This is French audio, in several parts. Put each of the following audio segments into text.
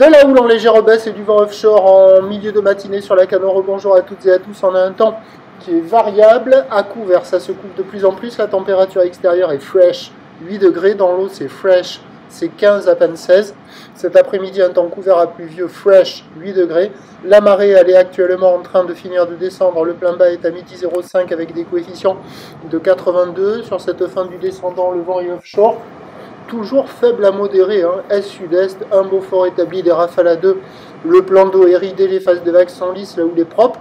De la houle en légère baisse et du vent offshore en milieu de matinée sur la Canore. Bonjour à toutes et à tous. On a un temps qui est variable, à couvert, ça se couvre de plus en plus. La température extérieure est fresh, 8 degrés. Dans l'eau, c'est fresh, c'est 15 à peine 16. Cet après-midi, un temps couvert à pluvieux, fresh, 8 degrés. La marée, elle est actuellement en train de finir de descendre. Le plein bas est à midi 05 avec des coefficients de 82. Sur cette fin du descendant, le vent est offshore. Toujours faible à modéré, hein. Est-sud-est, un beau fort établi, des rafales à 2. Le plan d'eau est ridé, les phases de vagues sont lisses, la houle est propre.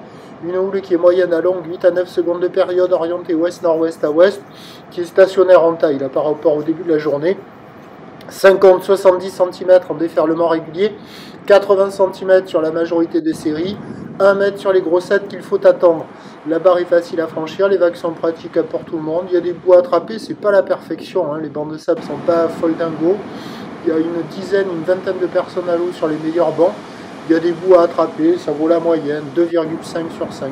Une houle qui est moyenne à longue, 8 à 9 secondes de période, orientée ouest-nord-ouest à ouest, qui est stationnaire en taille là, par rapport au début de la journée. 50-70 cm en déferlement régulier, 80 cm sur la majorité des séries, 1 mètre sur les grossettes qu'il faut attendre. La barre est facile à franchir, les vagues sont praticables pour tout le monde. Il y a des bouts à attraper, c'est pas la perfection, hein. Les bancs de sable sont pas folles dingo. Il y a une vingtaine de personnes à l'eau sur les meilleurs bancs. Il y a des bouts à attraper, ça vaut la moyenne, 2,5 sur 5.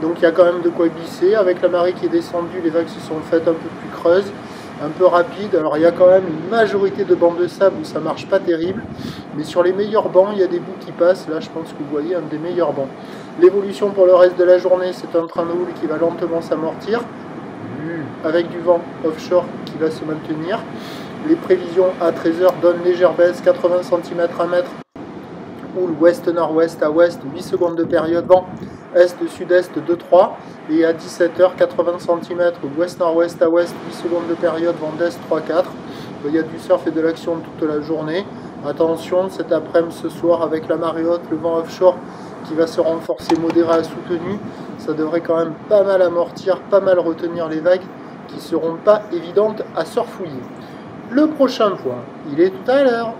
Donc il y a quand même de quoi glisser. Avec la marée qui est descendue, les vagues se sont faites un peu plus creuses, un peu rapides. Alors il y a quand même une majorité de bancs de sable où ça marche pas terrible. Mais sur les meilleurs bancs, il y a des bouts qui passent. Là, je pense que vous voyez un des meilleurs bancs. L'évolution pour le reste de la journée, c'est un train de houle qui va lentement s'amortir, avec du vent offshore qui va se maintenir. Les prévisions à 13h donnent légère baisse, 80 cm à 1 mètre. Houle ouest-nord-ouest à ouest, 8 secondes de période, vent est-sud-est 2-3, et à 17h, 80 cm ouest-nord-ouest à ouest, 8 secondes de période, vent d'est 3-4. Il y a du surf et de l'action toute la journée. Attention, cet après-midi, ce soir, avec la marée haute, le vent offshore qui va se renforcer modéré à soutenu, ça devrait quand même pas mal amortir, pas mal retenir les vagues qui seront pas évidentes à surfouiller. Le prochain point, il est tout à l'heure.